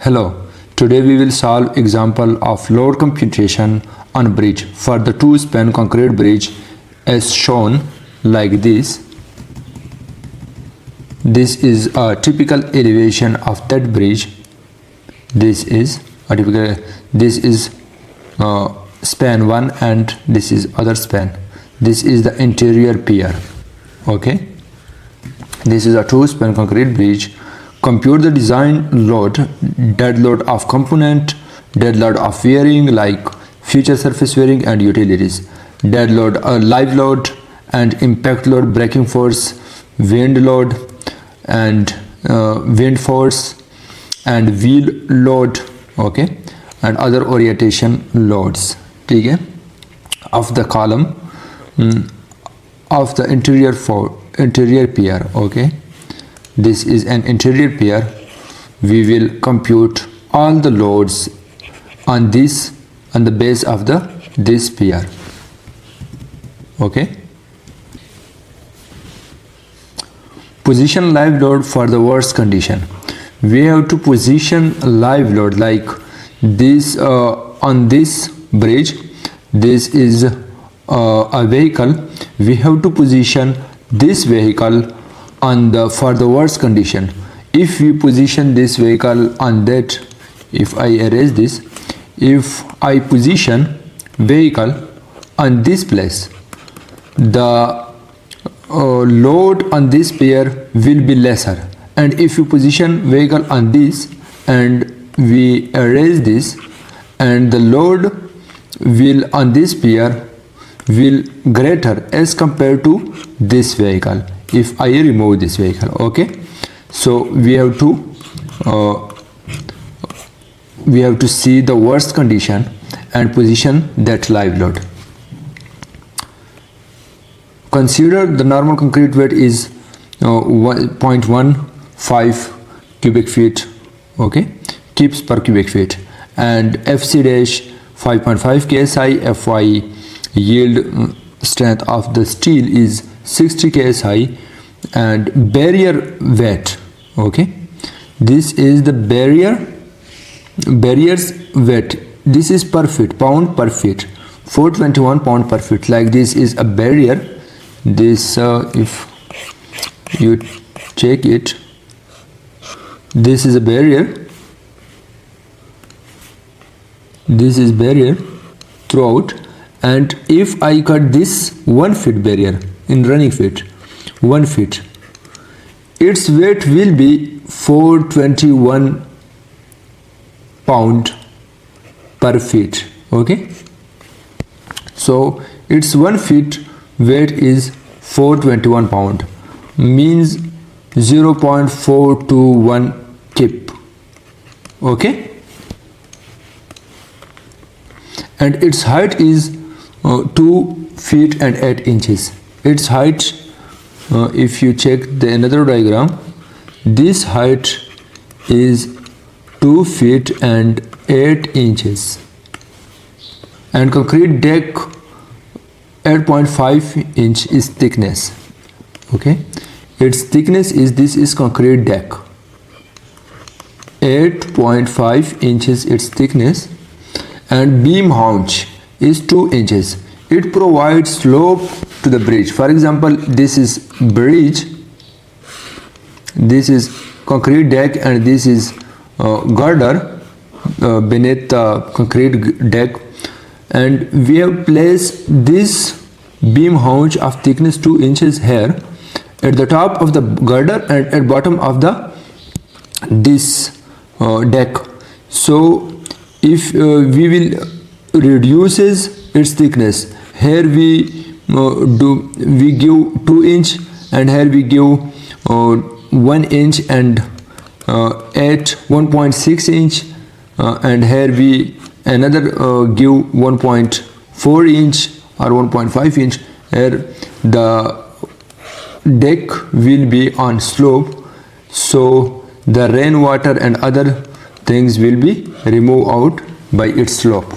Hello, today we will solve example of load computation on bridge for the two-span concrete bridge as shown like this. This is a typical elevation of that bridge. This is span 1 and this is other span. This is the interior pier. Okay, this is a two-span concrete bridge. Compute the design load, dead load of component, dead load of wearing like future surface wearing and utilities, dead load, live load and impact load, braking force, wind load and wind force and wheel load, okay, and other orientation loads, okay, of the column of the interior pier. Okay, this is an interior pier. We will compute all the loads on this, on the base of this pier. Okay, position live load for the worst condition. We have to position live load like this on this bridge. This is a vehicle. We have to position this vehicle on for the worst condition. If we position this vehicle on that, if I erase this, if I position vehicle on this place, the load on this pier will be lesser. And if you position vehicle on this and we erase this, and the load will on this pier will greater as compared to this vehicle if I remove this vehicle. Okay, so we have to see the worst condition and position that live load. Consider the normal concrete weight is 0.15 cubic feet, okay, kips per cubic feet, and FC dash 5.5 ksi. Fy yield strength of the steel is 60 ksi, and barrier weight, okay, this is the barrier's weight. This is per feet, pound per feet, 421 pound per feet. Like this is a barrier. This if you check it, this is a barrier. This is barrier throughout, and if I cut this 1 feet barrier in running feet, 1 feet, its weight will be 421 pound per feet. Okay, so its 1 feet weight is 421 pound, means 0.421 kip. Okay, and its height is 2 feet and 8 inches. Its height, if you check the another diagram, this height is 2 feet and 8 inches, and concrete deck 8.5 inch is thickness. Okay, its thickness is, this is concrete deck, 8.5 inches its thickness, and beam haunch is 2 inches. It provides slope to the bridge. For example, this is bridge, this is concrete deck, and this is girder beneath the concrete deck, and we have placed this beam haunch of thickness 2 inches here at the top of the girder and at bottom of the this deck. So if we will reduces its thickness, here we give 2 inch, and here we give 1 inch and at 1.6 inch, and here we another give 1.4 inch or 1.5 inch. Here the deck will be on slope, so the rainwater and other things will be removed out by its slope.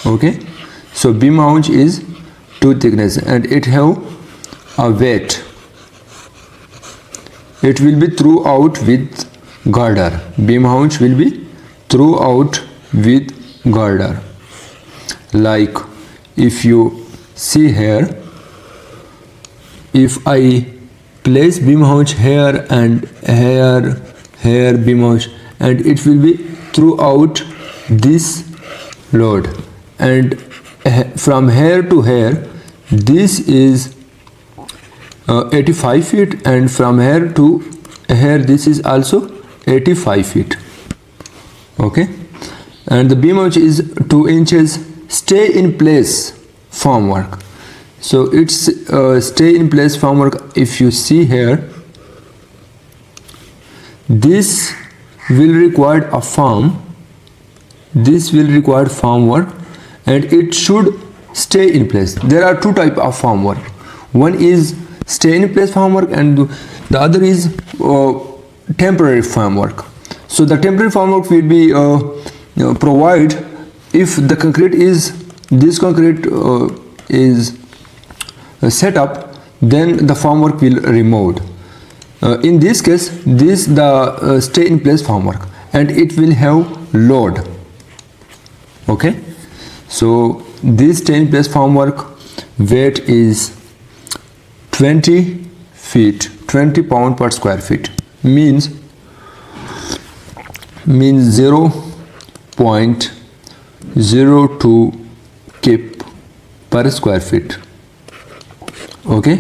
Okay, so beam haunch is 2 thickness and it have a weight. It will be throughout with girder. Beam haunch will be throughout with girder. Like if you see here, if I place beam haunch here and here beam haunch, and it will be throughout this load, and from here to here this is 85 feet, and from here to here this is also 85 feet. Okay, and the beam haunch is 2 inches stay in place formwork. So it's stay in place formwork. If you see here, this will require a form, this will require formwork, and it should stay in place. There are 2 types of formwork. One is stay in place formwork and the other is temporary formwork. So the temporary formwork will be provide if the concrete is, this concrete is set up, then the formwork will removed. In this case, this the stay in place formwork, and it will have load. Okay, so this stay in place formwork weight is 20 feet, 20 pound per square feet, means 0.02 kip per square feet. Okay.